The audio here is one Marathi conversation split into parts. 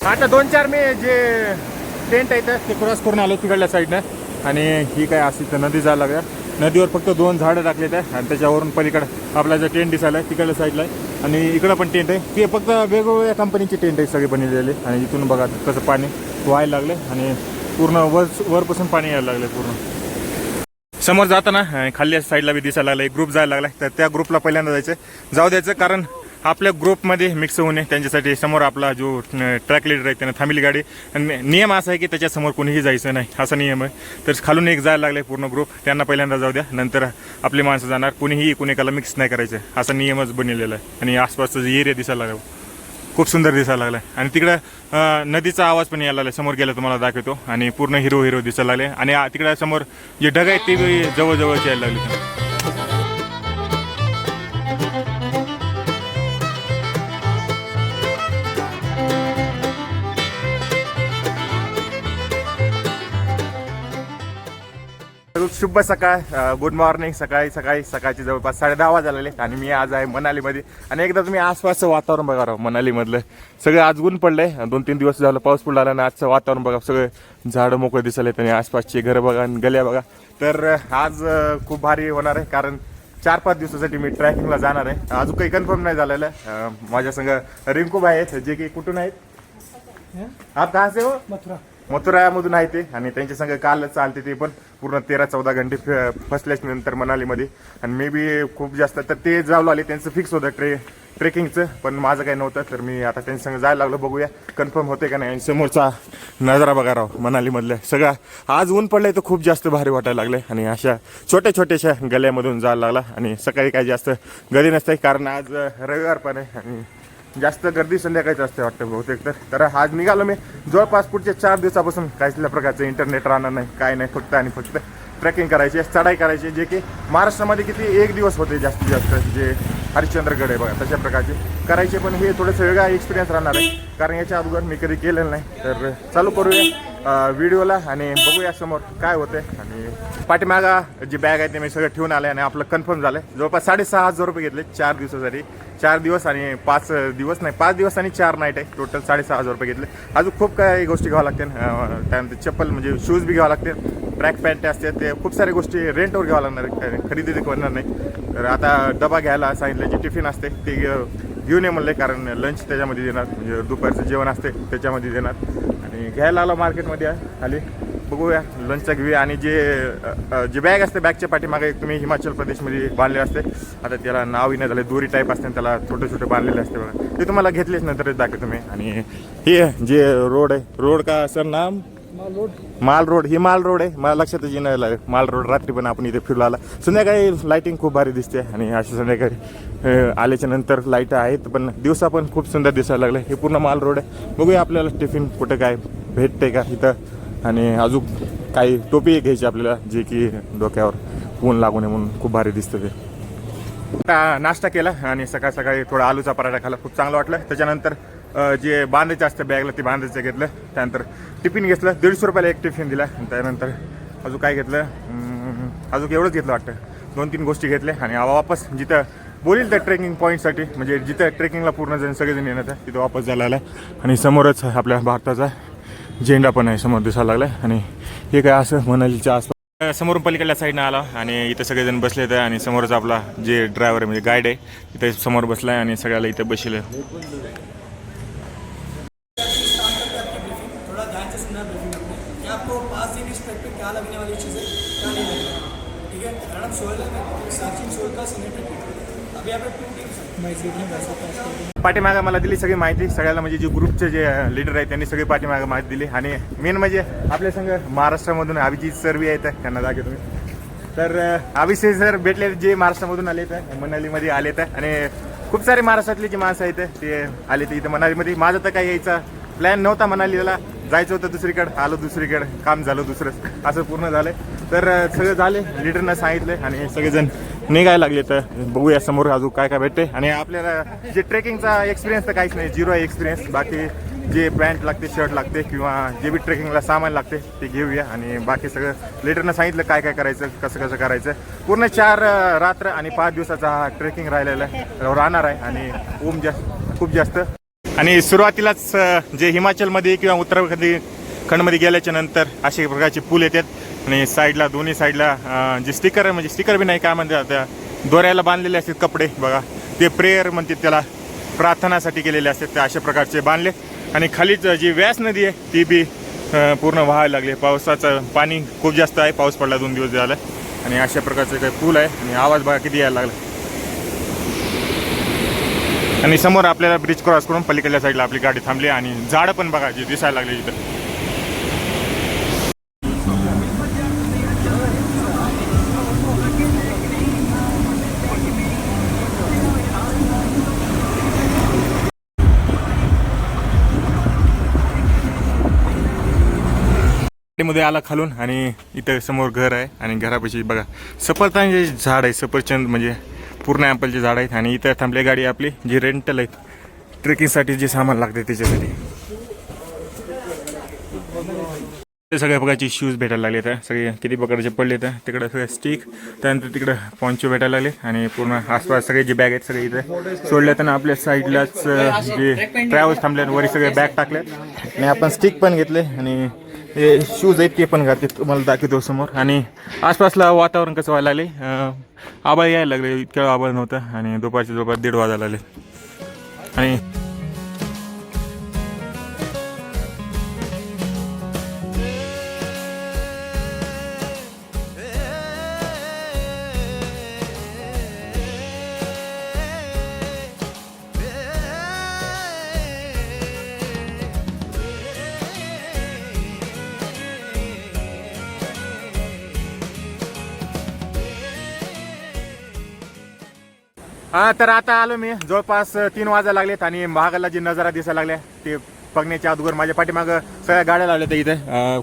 आता 2-4 मी जे टेंट आहेत ते क्रॉस करून आलो तिकडल्या साईडनं. आणि ही काय अशी तर नदी जायला लागल्या. नदीवर फक्त 2 झाडं टाकलेत आहे आणि त्याच्यावरून पलीकडं आपला जो टेंट दिसायला आहे तिकडल्या साईडला आहे. आणि इकडं पण टेंट आहे. ते फक्त वेगवेगळ्या कंपनीचे टेंट आहे सगळे बनवलेले. आणि इथून बघा कसं पाणी व्हायला लागलं आणि पूर्ण वरपासून पाणी यायला लागलं पूर्ण. समोर जाताना खाली साईडला बी दिसायला लागलं एक ग्रुप जायला लागला. तर त्या ग्रुपला पहिल्यांदा जाऊ द्यायचं कारण आपल्या ग्रुपमध्ये मिक्स होऊ नये त्यांच्यासाठी. समोर आपला जो ट्रॅक लिडर आहे त्यानं थांबली गाडी. नियम असा आहे की त्याच्यासमोर कोणीही जायचं नाही असा नियम आहे. तर खालून एक जायला लागले पूर्ण ग्रुप. त्यांना पहिल्यांदा जाऊ द्या, नंतर आपली माणसं जाणार. कोणीही कोणीकाला मिक्स नाही करायचं असा नियमच बनलेला आहे. आणि आसपासचा जे एरिया दिसायला लागला खूप सुंदर दिसायला लागला. आणि तिकडं नदीचा आवाज पण यायला लागला. समोर गेला तुम्हाला दाखवतो. आणि पूर्ण हिरो दिसायला लागले. आणि तिकडं समोर जे ढग आहेत ते जवळजवळच यायला लागले. शुभ सकाळ, गुड मॉर्निंग. सकाळची जवळपास 10:30 वाजलेले आणि मी आज आहे मनालीमध्ये. आणि एकदा तुम्ही आसपासचं वातावरण बघा राव. मनालीमधलं सगळं आज ऊन पडलंय. 2-3 दिवस झालं पाऊस पडला आणि आजचं वातावरण बघा. सगळं झाडं मोकळे दिसले आणि आसपासची घरं बघा आणि गल्या बघा. तर आज खूप भारी होणार आहे कारण 4-5 दिवसासाठी मी ट्रॅकिंगला जाणार आहे. अजून काही कन्फर्म नाही झालेलं. माझ्या संग रिंकू भाई आहेत जे की कुठून आहेत. आप कहाँ से हो? मथुरामधून आहे ते. आणि त्यांच्या संग कालच चालते ते पण पूर्ण 13-14 घंटे फसल्यानंतर मनालीमध्ये. आणि मे बी खूप जास्त तर ते जाऊ लागले. त्यांचं फिक्स होतं ट्रेकिंगचं, पण माझं काही नव्हतं. तर मी आता त्यांच्या संग जायला लागलो. बघूया कन्फर्म होते का नाही. समोरचा नजारा बघा राव मनालीमधलं. सगळं आज ऊन पडलंय तर खूप जास्त भारी वाटायला लागलंय. आणि अशा छोट्याशा गल्ल्यामधून जायला लागला. आणि सकाळी काही जास्त गर्दी नसते कारण आज रविवार पण आहे. आणि जास्त गर्दी संध्याकाळीच असते वाटतं बहुतेक. तर आज निघालो मी. जवळपास पुढच्या 4 दिवसापासून काहीच प्रकारचं इंटरनेट राहणार नाही, काय नाही. फक्त ट्रेकिंग करायची, चढाई करायची. जे की महाराष्ट्रामध्ये किती 1 दिवस होते जास्तीत जास्त, जे हरिश्चंद्रगड आहे बघा तशा प्रकारचे करायचे. पण हे थोडंसं वेगळा एक्सपिरियन्स राहणार आहे कारण याच्या अगोदर मी कधी केलेलं नाही. तर चालू करूया व्हिडिओला आणि बघूया समोर काय होतंय. आणि पाठीमागा जी बॅग आहे ते मी सगळं ठेवून आलं आणि आपलं कन्फर्म झालं. जवळपास 6,500 रुपये घेतले 4 दिवसासाठी. 4 दिवस आणि 5 दिवस नाही, 5 दिवस आणि 4 नाईट आहे. टोटल 6,500 रुपये घेतले. अजून खूप काही गोष्टी घ्यावं लागतील. त्यानंतर चप्पल म्हणजे शूज बी घ्यावं लागते, ट्रॅक पॅन्ट असते, ते खूप साऱ्या गोष्टी रेंटवर घ्यावं लागणार आहे, खरेदी करणार नाही. तर आता डबा घ्यायला सांगितलं, जे टिफिन असते ते घेऊन ये म्हणले कारण लंच त्याच्यामध्ये देणार, म्हणजे दुपारचं जेवण असते त्याच्यामध्ये देणार. आणि घ्यायला आला मार्केटमध्ये आली. बघूया लंचचा घेऊया. आणि जे बॅग असते बॅगच्या पाठीमागे एक तुम्ही हिमाचल प्रदेशमध्ये बांधले असते. आता त्याला नावही नाही झालं, दोरी टाईप असते त्याला छोटे बांधलेले असते बघा. ते तुम्हाला घेतलेच नंतर दाखवतो तुम्ही. आणि हे जे रोड आहे, रोड का सर नाम माल रोड. ही माल रोड आहे. मला लक्षातच येणार माल रोड. रात्री पण आपण इथे फिरलो आला. संध्याकाळी लाईटिंग खूप भारी दिसते. आणि अशी संध्याकाळी आल्याच्या नंतर लाईट आहेत पण दिवसा पण खूप सुंदर दिसायला लागलं. हे पूर्ण माल रोड आहे. बघूया आपल्याला टिफिन कुठं काय भेटते का इथं. आणि अजून काही टोपी घ्यायची आपल्याला जे की डोक्यावर ऊन लागू नये म्हणून. खूप भारी दिसतं ते. नाश्ता केला आणि सकाळी थोडा आलूचा पराठा खाला, खूप चांगलं वाटलं. त्याच्यानंतर जे बांधायचं असतं बॅगला ते बांधायचं घेतलं. त्यानंतर टिफिन घेतलं, 150 रुपयाला एक टिफिन दिला. त्यानंतर अजून काय घेतलं, अजून एवढंच घेतलं वाटतं. 2-3 गोष्टी घेतल्या. आणि वापस जिथं बोलील त्या ट्रेकिंग पॉईंटसाठी, म्हणजे जिथं ट्रेकिंगला पूर्ण जण सगळेजण येणार तिथं वापस जायला आला. आणि समोरच आपल्या भारताचा झेंडा पण आहे समोर दिसायला लागला. आणि हे काय असं मनालीच्या आसपास समोरून पलीकडल्या साईडनं आला. आणि इथं सगळेजण बसले आहेत. आणि समोरच आपला जे ड्रायव्हर आहे म्हणजे गाईड आहे तिथे समोर बसला आहे आणि सगळ्याला इथं बसले. पाठीमागा मला दिली सगळी माहिती सगळ्याला, म्हणजे जे ग्रुपचे जे लीडर आहेत त्यांनी सगळी पाठीमागा माहिती दिली. आणि मेन म्हणजे आपल्या संघ महाराष्ट्रामधून अभिजित सर बी आहेत, त्यांना जागे तुम्ही. तर अभिषेक सर भेटले जे महाराष्ट्रामधून आले आहेत, मनालीमध्ये आले आहेत. आणि खूप सारे महाराष्ट्रातले जे माणसं आहेत ते आले ते इथं मनालीमध्ये. माझं तर काही यायचा प्लॅन नव्हता. मनालीला जायचं होतं दुसरीकडे, आलो दुसरीकडे, काम झालं दुसरंच असं पूर्ण झालं. तर सगळं झाले, लीडरनं सांगितले आणि सगळेजण निघायला लागले. तर बघूया समोर अजून काय काय भेटते. आणि आपल्याला जे ट्रेकिंगचा एक्सपिरियन्स तर काहीच नाही, 0 आहे एक्सपिरियन्स. बाकी जे पॅन्ट लागते, शर्ट लागते किंवा जे बी ट्रेकिंगला सामान लागते ते घेऊया. आणि बाकी सगळं लीडरनं सांगितलं काय काय करायचं, कसं करायचं. पूर्ण 4 रात्र आणि 5 दिवसाचा हा ट्रेकिंग राहिलेला राहणार आहे. आणि खूप जास्त आणि सुरुवातीलाच जे हिमाचलमध्ये किंवा उत्तराखंडमध्ये गेल्याच्या नंतर अशा प्रकारचे पूल येतात आणि साईडला दोन्ही साईडला जे स्टिकर म्हणजे स्टिकर बी नाही काय म्हणतात त्या दोऱ्याला बांधलेले असतात कपडे बघा ते प्रेयर म्हणतात त्याला प्रार्थनासाठी केलेले असतात ते अशा प्रकारचे बांधले आणि खालीच जी व्यास नदी आहे ती बी पूर्ण व्हायला लागली पावसाचं पाणी खूप जास्त आहे पाऊस पडला 2 दिवस झाला आणि अशा प्रकारचे काही पूल आहे आणि आवाज बघा किती यायला लागला आणि समोर आपल्याला ब्रिज क्रॉस करून पलीकडल्या साईडला आपली गाडी थांबली आणि झाडं पण बघा जी दिसायला लागली इथं मध्ये आला खालून आणि इथं समोर घर आहे आणि घरापाशी बघा सफरचंदाचे झाड आहे सफरचंद म्हणजे पूर्ण ॲपलचे झाड आहेत आणि इथं थांबली गाडी आपली जी रेंटल आहेत ट्रेकिंगसाठी जे सामान लागते त्याच्यासाठी ते सगळ्या प्रकारचे शूज भेटायला लागले तर सगळे किती प्रकारचे पडले तर तिकडं सगळे स्टिक त्यानंतर तिकडं पॉन्चो भेटायला लागले आणि पूर्ण आसपास सगळे जे बॅग आहेत सगळे इथे सोडले तर आपल्या साईडलाच जे ट्रॅव्हल्स थांबले वरी सगळे बॅग टाकलेत आणि आपण स्टिक पण घेतले आणि हे शूज आहेत ते पण घातले तुम्हाला दाखवतो समोर आणि आसपासला वातावरण कसं व्हायला लागले आभाळ यायला लागले इतकं आभाळ नव्हतं आणि दुपारच्या जवळपास 1:30 वाजायला लागले आणि हा तर आता आलो मी जवळपास 3 वाजायला लागलेत आणि महागाला जे नजारा दिसायला लागले ते बघण्याच्या अगोदर माझ्या पाठीमागं सगळ्या गाड्या लावल्या तर इथे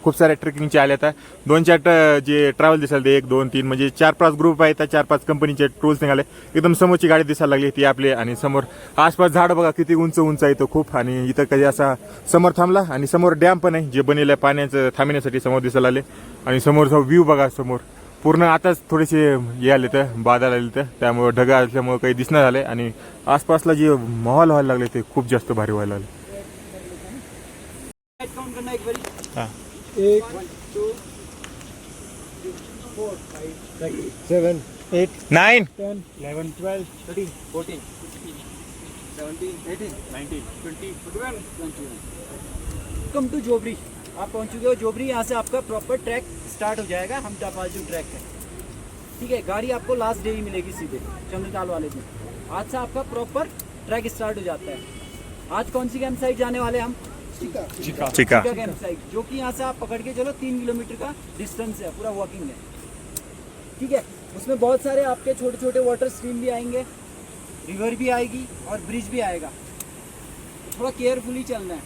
खूप साऱ्या ट्रेकिंगच्या आल्या तर 2-4 जे ट्रॅव्हल दिसायला ते 1-2-3 म्हणजे 4-5 ग्रुप आहेत 4-5 कंपनीचे टूल्स निघाले एकदम समोरची गाडी दिसायला लागली ती आपली आणि समोर आसपास झाड बघा किती उंच उंच आहे तो खूप आणि इथं कधी असा समोर थांबला आणि समोर डॅम पण आहे जे बनेल पाण्याचं थांबण्यासाठी समोर दिसायला आले आणि समोरचा व्ह्यू बघा समोर पूर्ण आताच थोडेसे हे आले तर बादल आले तर त्यामुळे ढगा असल्यामुळे काही दिसणार झाले आणि आसपासला जे माहोल व्हायला लागले ते खूप जास्त भारी व्हायला लागले 1 2 4 5 6 7 8 9 10 11 12 13 14 15 17 18 19 20 21 22 कम टू जोबरी आप पहुंच चुके हो जोबरी यहाँ से आपका प्रॉपर ट्रैक स्टार्ट हो जाएगा हम टापाजू ट्रैक है ठीक है गाड़ी आपको लास्ट डे ही मिलेगी सीधे चंद्रताल वाले दिन आज से आपका प्रॉपर ट्रैक स्टार्ट हो जाता है आज कौन सी कैंप साइट जाने वाले हम चिका कैंप साइट जो कि यहाँ से आप पकड़ के चलो 3 किलोमीटर का डिस्टेंस है पूरा वॉकिंग है ठीक है उसमें बहुत सारे आपके छोटे छोटे वाटर स्ट्रीम भी आएंगे रिवर भी आएगी और ब्रिज भी आएगा तो थोड़ा केयरफुली चलना है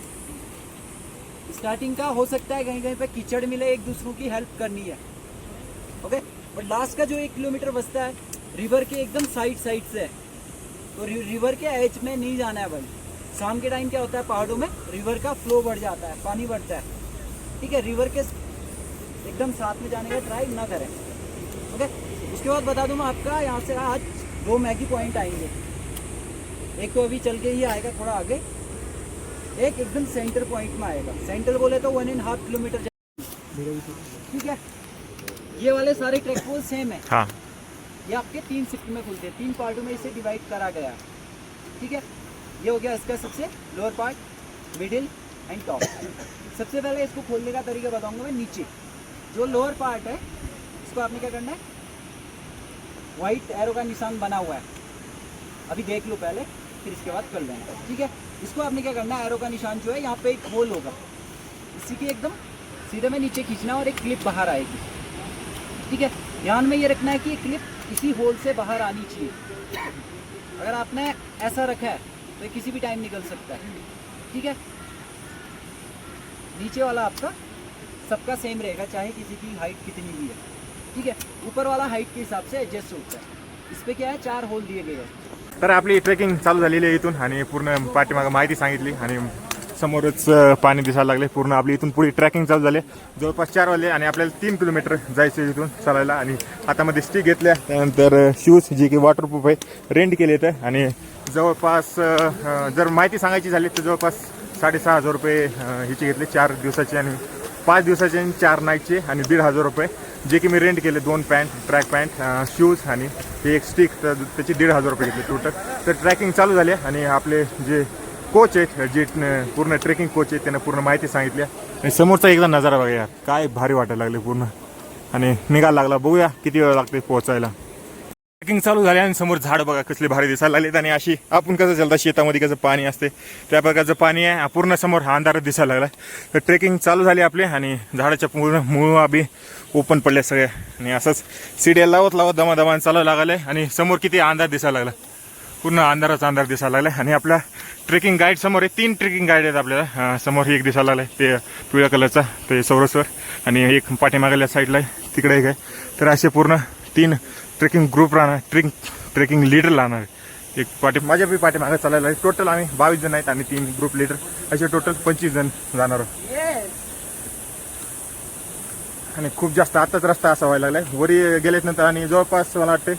स्टार्टिंग का हो सकता है कहीं कहीं पे कीचड़ मिले एक दूसरों की हेल्प करनी है ओके बट लास्ट का जो 1 किलोमीटर बचता है रिवर के एकदम साइड से है तो रिवर के एज में नहीं जाना है भाई शाम के टाइम क्या होता है पहाड़ों में रिवर का फ्लो बढ़ जाता है पानी बढ़ता है ठीक है रिवर के एकदम साथ में जाने का ट्राई ना करें ओके उसके बाद बता दूँ मैं आपका यहाँ से आज 2 मैगी पॉइंट आएंगे एक तो अभी चल के ही आएगा थोड़ा आगे एक एकदम सेंटर पॉइंट में आएगा सेंटर बोले तो 1.5 किलोमीटर ठीक है ये वाले सारे ट्रैक पोल सेम है हाँ ये आपके 3 शिफ्ट में खुलते हैं 3 पार्टों में इसे डिवाइड करा गया ठीक है ये हो गया इसका सबसे lower part middle end top सबसे पहले इसको खोलने का तरीका बताऊंगा मैं नीचे जो लोअर पार्ट है इसको आपने क्या करना है वाइट एरो का निशान बना हुआ है अभी देख लो पहले फिर इसके बाद कर लेंगे ठीक है इसको आपने क्या करना है एरो का निशान जो है यहाँ पे एक होल होगा इसी के एकदम सीधे में नीचे खींचना और एक क्लिप बाहर आएगी ठीक है ध्यान में ये रखना है कि ये क्लिप इसी होल से बाहर आनी चाहिए अगर आपने ऐसा रखा है तो ये किसी भी टाइम निकल सकता है ठीक है नीचे वाला आपका सबका सेम रहेगा चाहे किसी की हाइट कितनी भी है ठीक है ऊपर वाला हाइट के हिसाब से एडजस्ट होता है इस पे क्या है 4 होल दिए गए हैं तर आपली ट्रेकिंग चालू झालेली आहे इथून आणि पूर्ण पाठीमागं माहिती सांगितली आणि समोरच पाणी दिसायला लागले पूर्ण. आपली इथून पुढे ट्रॅकिंग चालू झाले. जवळपास 4 वाजले आणि आपल्याला 3 किलोमीटर जायचं इथून चालायला. आणि हातामध्ये स्टिक घेतल्या, त्यानंतर शूज जे की वॉटरप्रूफ आहे रेंट केले तर. आणि जवळपास जर माहिती सांगायची झाली तर जवळपास 6,500 रुपये हिचे घेतले 4 दिवसाचे आणि 5 दिवसाचे आणि 4 नाईटचे आणि 1,500 रुपये जे की मी रेंट केले. 2 पॅन्ट, ट्रॅक पॅन्ट, शूज आणि एक स्टिक, तर त्याचे 1,500 रुपये घेतले टोटल. तर ट्रॅकिंग चालू झाली आणि आपले जे कोच आहेत, जे पूर्ण ट्रेकिंग कोच आहेत, त्यांना पूर्ण माहिती सांगितली. आणि समोरचा एकदा नजारा बघा यार, काय भारी वाटायला लागले पूर्ण. आणि निघायला लागला, बघूया किती वेळ लागते पोहोचायला. ट्रेकिंग चालू झाली आणि समोर झाड बघा कसले भारी दिसायला लागलेत. आणि अशी आपण कसं चालतं शेतामध्ये कसं पाणी असते त्या प्रकारचं पाणी आहे. पूर्ण समोर हा अंधारात दिसायला लागला. तर ट्रेकिंग चालू झाली आपली आणि झाडाच्या पूर्ण मुळा बी ओपन पडले सगळे. आणि असंच सीड्या लावत लावत दमादमान चालायला लागले. आणि समोर किती अंधार दिसायला लागला, पूर्ण अंधाराचा अंधार दिसायला लागला. आणि आपल्या ट्रेकिंग गाईड समोर आहे, 3 ट्रेकिंग गाईड आहेत आपल्याला. समोर एक दिसायला लागला ते पिवळ्या कलरचा, ते सौरस्वर. आणि एक पाठीमागल्या साईडला तिकडे एक आहे. तर असे पूर्ण 3 ट्रेकिंग ग्रुप राहणार, ट्रेकिंग लीडर राहणार. एक माझ्या बी पाठीमागे चालायला आहे. टोटल आम्ही 22 जण आहेत आणि 3 ग्रुप लीडर, असे टोटल 25 जण जाणार आहोत. आणि खूप जास्त आताच रस्ता असा व्हायला लागलाय वरी गेल्यानंतर. आणि जवळपास मला वाटते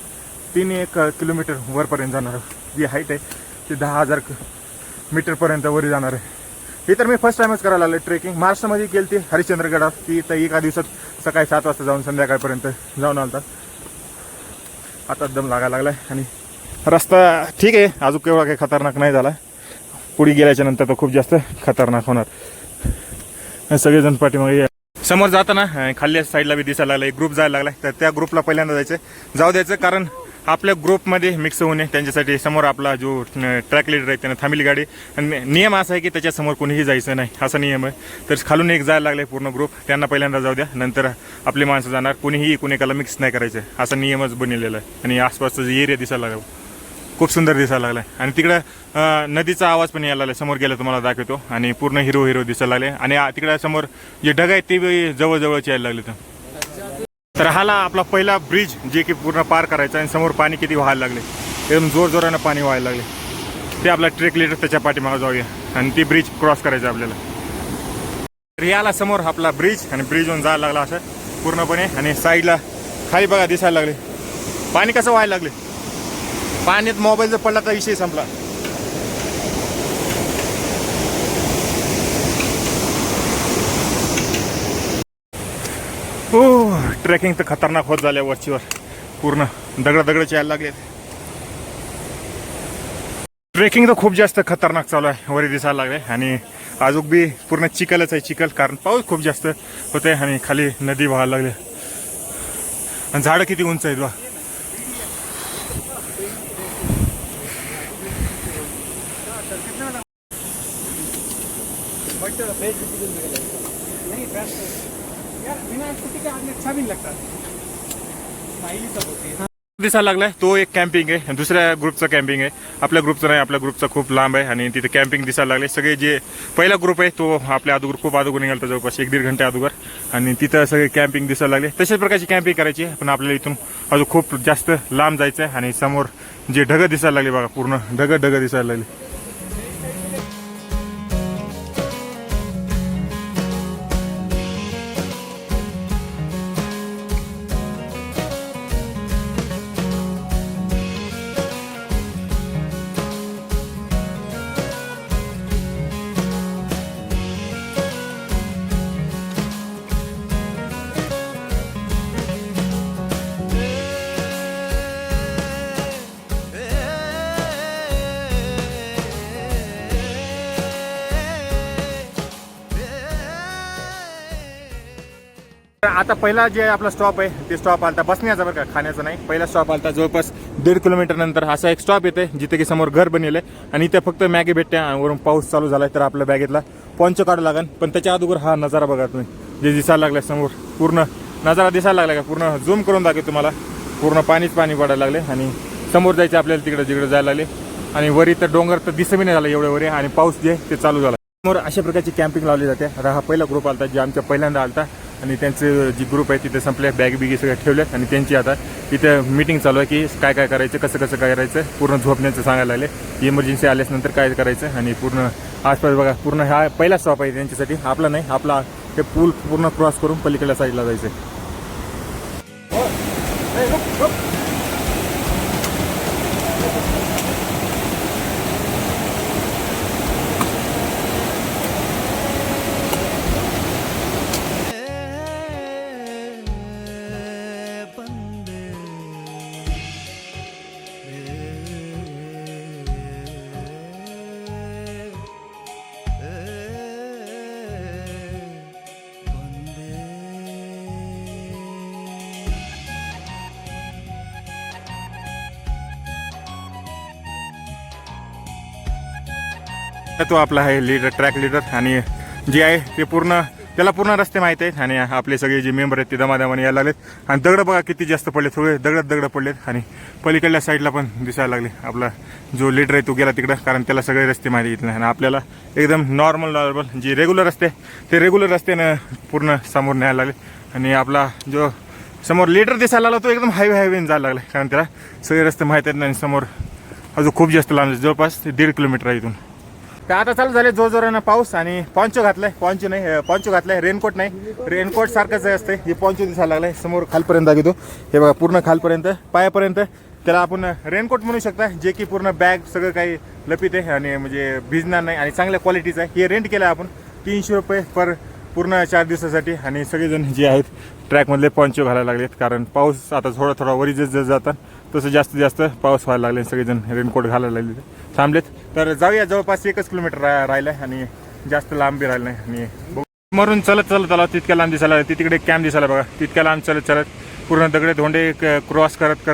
3-1 किलोमीटर वरपर्यंत जाणार आहोत. जी हाईट आहे ती 10,000 मीटरपर्यंत वरी जाणार आहे. ही तर मी फर्स्ट टाइमच करायला लागले ट्रेकिंग. महाराष्ट्रामध्ये गेली ती हरिश्चंद्रगडावर, ती तर एका दिवसात सकाळी 7 वाजता जाऊन संध्याकाळपर्यंत जाऊन आलतात. आता दम लागायला लागलाय. आणि रस्ता ठीक आहे, अजून केवढा काही खतरनाक नाही झाला. पुढे गेल्याच्या नंतर तर खूप जास्त खतरनाक होणार. सगळेजण पाठीमागे समोर जाताना खाल्ल्या साईडला बी दिसायला लागला एक ग्रुप जायला लागला. तर त्या ग्रुपला पहिल्यांदा जायचं जाऊ द्यायचं, कारण आपल्या ग्रुपमध्ये मिक्स होऊ नये त्यांच्यासाठी. समोर आपला जो ट्रॅक लीडर आहे त्यानं थांबली गाडी. आणि नियम असा आहे की त्याच्यासमोर कोणीही जायचं नाही, असा नियम आहे. तर खालून एक जायला लागले पूर्ण ग्रुप, त्यांना पहिल्यांदा जाऊ द्या, नंतर आपली माणसं जाणार. कोणीही कोणीकाला मिक्स नाही करायचं, असा नियमच बनलेला आहे. आणि आसपासचा जे एरिया दिसायला लागला खूप सुंदर दिसायला लागला. आणि तिकडं नदीचा आवाज पण यायला लागला. समोर गेला तुम्हाला दाखवतो. आणि पूर्ण हिरो हिरो दिसायला लागले. आणि तिकडे समोर जे ढग आहेत ते जवळजवळच यायला लागले. तर हाला आपला पहिला ब्रिज जे की पूर्ण पार करायचा. आणि समोर पाणी किती व्हायला लागले, एकदम जोरजोरानं पाणी व्हायला लागले. ते आपला ट्रेक लीडर त्याच्या पाठीमागे जाऊया आणि ती ब्रिज क्रॉस करायचं आपल्याला. तर याला समोर आपला ब्रिज, आणि ब्रिजवरून जायला लागला असं पूर्णपणे. आणि साईडला खाली बघा दिसायला लागले पाणी कसं व्हायला लागले. पाण्यात मोबाईल जर पडला तर विषय संपला. हो, ट्रेकिंग तर खतरनाक होत झाल्या. वरचीवर पूर्ण दगडच यायला लागले. ट्रेकिंग तर खूप जास्त खतरनाक चालू आहे, वरी दिसायला लागले. आणि अजून बी पूर्ण चिखलच आहे, चिखल, कारण पाऊस खूप जास्त होते. आणि खाली नदी व्हायला लागले. आणि झाडं किती उंच आहेत बा. दिसायला लागलाय तो एक कॅम्पिंग आहे, दुसऱ्या ग्रुपचं कॅम्पिंग आहे. आपल्या ग्रुपचं नाही, आपल्या ग्रुपचा खूप लांब आहे. आणि तिथे कॅम्पिंग दिसायला लागले. सगळे जे पहिला ग्रुप आहे तो आपल्या अगोदर खूप अगोदर निघाला, जवळपास 1-1.5 घंटे अगोदर. आणि तिथं सगळे कॅम्पिंग दिसायला लागले. तशाच प्रकारची कॅम्पिंग करायची, पण आपल्याला इथून अजून खूप जास्त लांब जायचं आहे. आणि समोर जे ढग दिसायला लागले बघा, पूर्ण ढग दिसायला लागले. आता पहिला जे आपला स्टॉप आहे ते स्टॉप आलता बसण्याचा, बरं का, खाण्याचा नाही. पहिला स्टॉप आलता जवळपास 1.5 किलोमीटर नंतर असा एक स्टॉप येते जिथे की समोर घर बनले. आणि इथे फक्त मॅगी भेटते. वरून पाऊस चालू झालाय तर आपल्या बॅगेतला पॉन्चो काढू लागेल. पण त्याच्या अगोदर हा नजारा बघा तुम्ही, जे दिसायला लागला समोर, पूर्ण नजारा दिसायला लागला का. पूर्ण झूम करून दाखवतो तुम्हाला. पूर्ण पाणीच पाणी पडायला लागले. आणि समोर जायचं आपल्याला तिकडे जिकडे जायला लागले. आणि वरी तर डोंगर तर दिसबी नाही झाला एवढे वरी. आणि पाऊस जे ते चालू झाला. समोर अशा प्रकारची कॅम्पिंग लावली जाते. आता हा पहिला ग्रुप आलता जे आमच्या पहिल्यांदा आलता. आणि त्यांचे जी ग्रुप आहे तिथे संपले, बॅग बिगी सगळ्या ठेवल्यात आणि त्यांची आता इथं मीटिंग चालू आहे की काय काय करायचं, कसं कसं काय करायचं, पूर्ण झोपण्याचं सांगायला लागले, इमर्जन्सी आल्यानंतर काय करायचं. आणि पूर्ण आसपास बघा, पूर्ण हा पहिला स्टॉप आहे त्यांच्यासाठी, आपला नाही, आपला हे पूल पूर्ण क्रॉस करून पलीकडल्या साईडला जायचं आहे. तो आपला आहे लीडर, ट्रॅक लीडर, आणि जे आहे ते पूर्ण त्याला पूर्ण रस्ते माहीत आहेत. आणि आपले सगळे जे मेंबर आहेत ते दमादमाने यायला लागलेत. आणि दगड बघा किती जास्त पडले, थोडे दगड पडलेत. आणि पलीकडल्या साईडला पण दिसायला लागले. आपला जो लीडर आहे तो गेला तिकडं, कारण त्याला सगळे रस्ते माहिती येत नाही. आणि आपल्याला एकदम नॉर्मल जे रेग्युलर रस्ते ते रेग्युलर रस्त्यानं पूर्ण समोर न्यायला लागले. आणि आपला जो समोर लीडर दिसायला लागला तो एकदम हायवेने जायला लागला, कारण त्याला सगळे रस्ते माहीत आहेत. आणि समोर अजून खूप जास्त लांब, जवळपास 1.5 किलोमीटर आहे इथून. तर आता चालू झाले जोरानं पाऊस, आणि पॉन्चो घातलाय, पॉन्चो घातलाय, रेनकोट नाही, रेनकोट सारखंच असते. हे पॉन्चो दिसायला लागलाय समोर खालपर्यंत दाखवतो, हे बघा पूर्ण खालपर्यंत पायापर्यंत त्याला आपण रेनकोट म्हणू शकता, जे की पूर्ण बॅग सगळं काही लपित आहे आणि म्हणजे भिजणार नाही आणि चांगल्या क्वालिटीचं आहे. हे रेंट केलं आपण 300 रुपये पर पूर्ण 4 दिवसासाठी. आणि सगळेजण जे आहेत ट्रॅकमधले पॉन्चो घालायला लागलेत, कारण पाऊस आता थोडा वरी जसं जातात तसं जास्तीत जास्त पाऊस व्हायला लागले. सगळेजण रेनकोट घालायला लागले थांबलेत. तर जाऊया, जवळपास 1 किलोमीटर राहिलं आहे आणि जास्त लांब बी राहिलं नाही. आणि मरून चलत आला, तितक्या लांब दिसायला, तिकडे कॅम्प दिसायला बघा, तितक्या लांब चलत पूर्ण दगडे धोंडे क्रॉस करत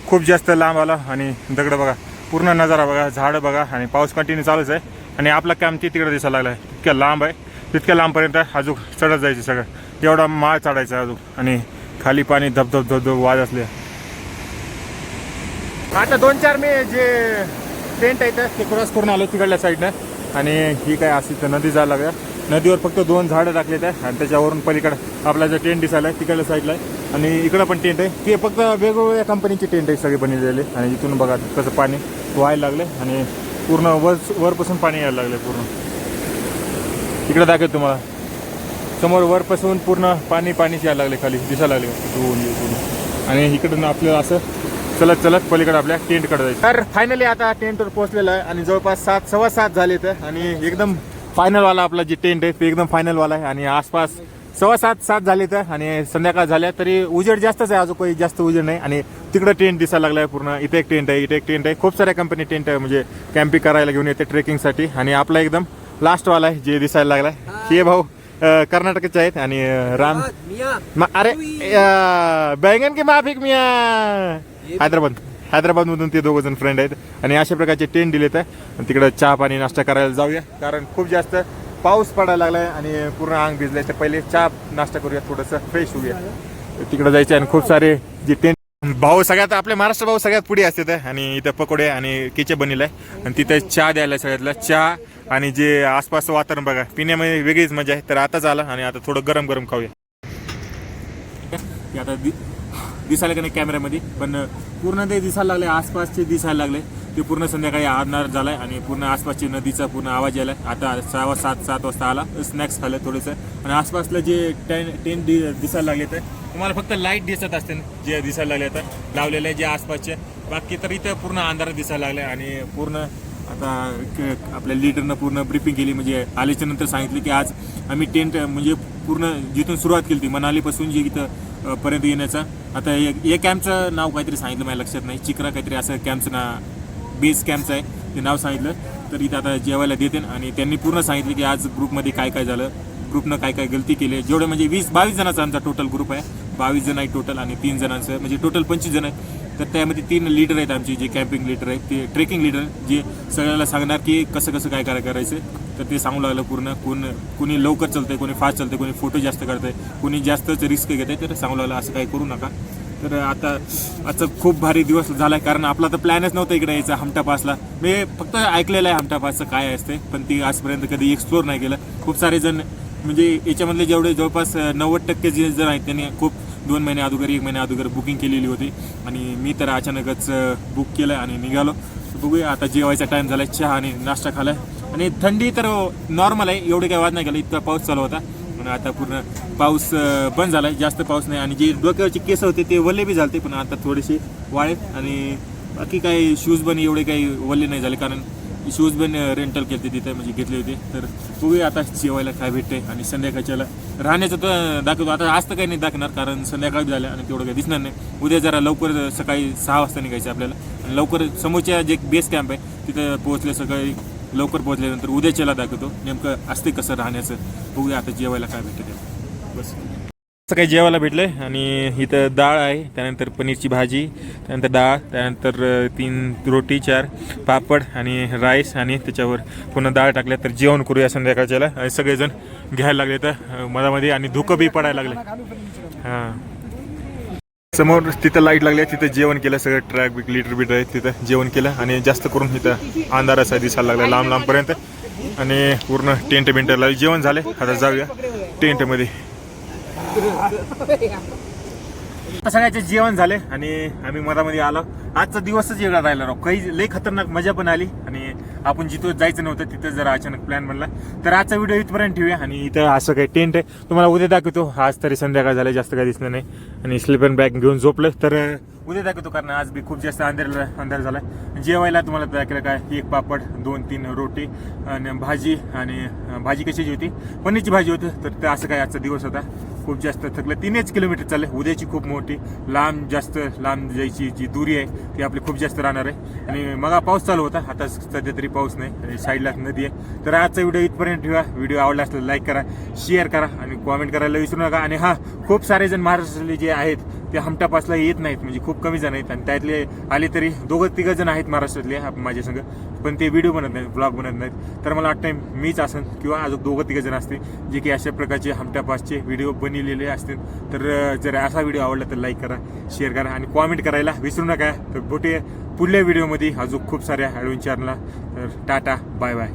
खूप जास्त लांब आला. आणि दगड बघा, पूर्ण नजारा बघा, झाडं बघा, आणि पाऊस कंटिन्यू चालूच आहे. आणि आपला कॅम्प तिकडे दिसायला लागला आहे, तितक्या लांब आहे, तितक्या लांबपर्यंत अजून चढत जायचं सगळं, एवढा माळ चढायचा अजून. आणि खाली पाणी धबधब वाज असले. आता 2-4 मी जे टेंट आहेत ते क्रॉस करून आलो तिकडल्या साईडनं. आणि ही काय अशी तर नदी जायला लागल्या, नदीवर फक्त 2 झाडं टाकलेत आहे. आणि त्याच्यावरून पलीकडं आपला जो टेंट दिसायला आहे तिकडल्या साईडला आहे. आणि इकडं पण टेंट आहे, ते फक्त वेगवेगळ्या कंपनीचे टेंट आहे सगळे बनवलेले. आणि इथून बघा कसं पाणी व्हायला लागले, आणि पूर्ण वरपासून पाणी यायला लागले. पूर्ण इकडं दाखवतो तुम्हाला, समोर वरपासून पूर्ण पाणीच यायला लागले, खाली दिसायला लागले पूर्ण. आणि इकडून आपल्याला असं चलत पलीकडे आपल्या टेंटकडे जायचं. तर फायनली आता टेंटवर पोहोचलेलं आहे, आणि जवळपास 7:15 झाले तर. आणि एकदम फायनलवाला आपला जे टेंट आहे ते एकदम फायनलवाला आहे. आणि आसपास 7:15 झाले तर, आणि संध्याकाळ झाल्या तरी उजेड जास्तच आहे, अजून काही जास्त उजेड नाही. आणि तिकडं टेंट दिसायला लागला आहे पूर्ण, इथे एक टेंट आहे, खूप साऱ्या कंपनी टेंट आहे, म्हणजे कॅम्पिंग करायला घेऊन येते ट्रेकिंगसाठी. आणि आपला एकदम लास्टवाला आहे जे दिसायला लागला आहे, हे भाऊ कर्नाटकचे आहेत. आणि राम अरे बैंगन की माफिक मिया हैदराबादमधून ते 2 जण फ्रेंड आहेत. आणि अशा प्रकारचे टेंट दिलेत आहे. तिकडं चहा पाणी नाश्ता करायला जाऊया, कारण खूप जास्त पाऊस पडायला लागलाय आणि पूर्ण अंग भिजलंय. तर पहिले चहा नाश्ता करूया, थोडंसं फ्रेश होऊया. तिकडं जायचं. आणि खूप सारे जे टेंट भाऊ सगळ्यात आपले महाराष्ट्र भाऊ सगळ्यात पुढे असतात. आणि इथं पकोडे आणि किचन बनलेलं आहे, आणि तिथे चहा द्यायला सगळ्यातला चहा. आणि जे आसपासचं वातावरण बघा, पिण्यामध्ये वेगळीच मजा आहे. तर आता झालं, आणि आता थोडं गरम खाऊया. आता दिसायला का नाही कॅमेऱ्यामध्ये, पण पूर्ण ते दिसायला लागले, आसपासचे दिसायला लागले. ते पूर्ण संध्याकाळी अंधार झालाय, आणि पूर्ण आसपासची नदीचा पूर्ण आवाज यायलाय. आता 7 वाजता आला, स्नॅक्स खाल्लं थोडंसं. आणि आसपासला जे टेंट दिसायला लागले तर तुम्हाला फक्त लाईट दिसत असते जे दिसायला लागले आता लावलेले आहे जे आसपासचे. बाकी तर इथं पूर्ण अंधार दिसायला लागले. आणि पूर्ण आता आपल्या लीडरनं पूर्ण ब्रीफिंग केली, म्हणजे आल्याच्या नंतर सांगितले की आज आम्ही टेंट म्हणजे पूर्ण जिथून सुरुवात केली ती मनालीपासून जे इथं पर्यंत येण्याचा. आता या कॅम्पचं नाव काहीतरी सांगितलं, माझ्या लक्षात नाही, चिकरा काहीतरी असं कॅम्पचं बेस कॅम्पचं आहे ते नाव सांगितलं. तर इथं आता जेवायला देते. आणि त्यांनी पूर्ण सांगितलं की आज ग्रुपमध्ये काय झालं, ग्रुपनं काय गलती केली. जेवढे म्हणजे 20-22 जणांचा आमचा टोटल ग्रुप आहे, 22 जण आहे टोटल. आणि 3 जणांचं म्हणजे टोटल 25 जण आहे. तर त्यामध्ये 3 लीडर आहेत आमचे, जे कॅम्पिंग लीडर आहेत, ते ट्रेकिंग लीडर, जे सगळ्याला सांगणार की कसं काय करायचं. तर ते सांगू लागलं पूर्ण, कोणी लवकर चालतंय, कोणी फास्ट चालतंय, कोणी फोटो जास्त काढतंय, कोणी जास्तच रिस्क घेत आहे. तर सांगू लागलं असं काही करू नका. तर आता आजचा खूप भारी दिवस झाला आहे, कारण आपला तर प्लॅनच नव्हता इकडे यायचा हमटा पासला. मी फक्त ऐकलेलं आहे हमटा पासचं काय असते, पण ती आजपर्यंत कधी एक्सप्लोर नाही केलं. खूप सारे जण म्हणजे याच्यामधले जेवढे जवळपास 90% जे जण आहेत त्यांनी खूप 2 महिने अगोदर 1 महिने अगोदर बुकिंग केलेली होती आणि मी तर अचानकच बुक केलं आणि निघालो. बघूया आता जेवायचा टाईम झाला, चहा आणि नाश्ता खाला आणि थंडी तर नॉर्मल आहे, एवढे काही वाद नाही केला, इतका पाऊस चालू होता. पण आता पूर्ण पाऊस बंद झाला आहे, जास्त पाऊस नाही आणि जे डोक्यावरचे केस होते ते वल्ले बी झाले पण आता थोडेसे वाळे आणि बाकी काही शूज पण एवढे काही वल्ले नाही झाले कारण शूज पण रेंटल केले तिथे म्हणजे घेतले होते. तर बघूया आता जेवायला काय भेटते आणि संध्याकाळच्याला राहण्याचं तर दाखवतो. आता आज तर काही नाही दाखवणार कारण संध्याकाळ झालं आणि तेवढं काही दिसणार नाही. उद्या जरा लवकर सकाळी 6 वाजता निघायचं आपल्याला आणि लवकर समोरच्या जे बेस कॅम्प आहे तिथं पोहोचले, सकाळी लवकर पोहोचल्यानंतर उद्याच्याला दाखवतो नेमकं असते कसं राहण्याचं. बघूया आता जेवायला काय भेटते ते. बस सकाळी जेवायला भेटलं आणि इथं डाळ आहे, त्यानंतर पनीरची भाजी, त्यानंतर डाळ, त्यानंतर 3 रोटी, 4 पापड आणि राईस आणि त्याच्यावर पुन्हा डाळ टाकल्या. तर जेवण करूया संध्याकाळच्याला आणि सगळेजण घ्यायला लागले तर मधामध्ये आणि धुकं बी पडायला लागले. हां समोर तिथं लाईट लागली, तिथं जेवण केलं, सगळं ट्रॅक बिक लिटर बिटर आहे तिथं जेवण केलं आणि जास्त करून इथं अंधाराचा दिसायला लागला लांब लांबपर्यंत आणि पूर्ण टेंट बिंटरला जेवण झाले. आता जाऊया टेंटमध्ये. आता सगळ्याचे जेवण झाले आणि आम्ही मधामध्ये आलो. आजचा दिवसच वेगळा राहिला राव, काही लई खतरनाक मजा पण आली आणि आपण जिथं जायचं नव्हतं तिथं जरा अचानक प्लॅन बनला. तर आजचा व्हिडिओ इथपर्यंत ठेवूया आणि इथं असं काही टेंट आहे तुम्हाला उद्या दाखवतो. आज तरी संध्याकाळ झालं, जास्त काही दिसलं नाही आणि स्लीपर बॅग घेऊन झोपलं तर उद्या दाखवतो कारण आज बी खूप जास्त अंधार झाला. जेवायला तुम्हाला दाखवलं काय, 1 पापड, 2-3 रोटी आणि भाजी आणि भाजी कशाची होती, पनीरची भाजी होती. तर ते असं काय आजचा दिवस होता. खूप जास्त थकलं, 3 किलोमीटर चालले. उद्याची खूप मोठी जास्त लांब जायची जी दुरी आहे ती आपली खूप जास्त राहणार आहे आणि मग पाऊस चालू होता, आता सध्या तरी पाऊस नाही आणि साईडला नदी आहे. तर आजचा व्हिडिओ इथपर्यंत ठेवा. व्हिडिओ आवडला असला लाईक करा, शेअर करा आणि कॉमेंट करायला विसरू नका. आणि हां, खूप सारे जण महाराष्ट्रातले जे आहेत ते हमटा पासला येत नाहीत, म्हणजे खूप कमी जण आहेत आणि त्यातले आले तरी 2-3 जण आहेत महाराष्ट्रातले माझ्या संग, पण ते व्हिडिओ बनत नाहीत, ब्लॉग बनत नाहीत. तर मला वाटतं मीच असेल किंवा अजून 2-3 जण असतील जे की अशा प्रकारचे हमटा पासचे व्हिडिओ बनलेले असतील. तर जर असा व्हिडिओ आवडला तर लाईक करा, शेअर करा आणि कॉमेंट करायला विसरू नका. तर भेटूया पुढल्या व्हिडिओमध्ये अजून खूप साऱ्या ॲडव्हेंचरला. तर टाटा, बाय बाय.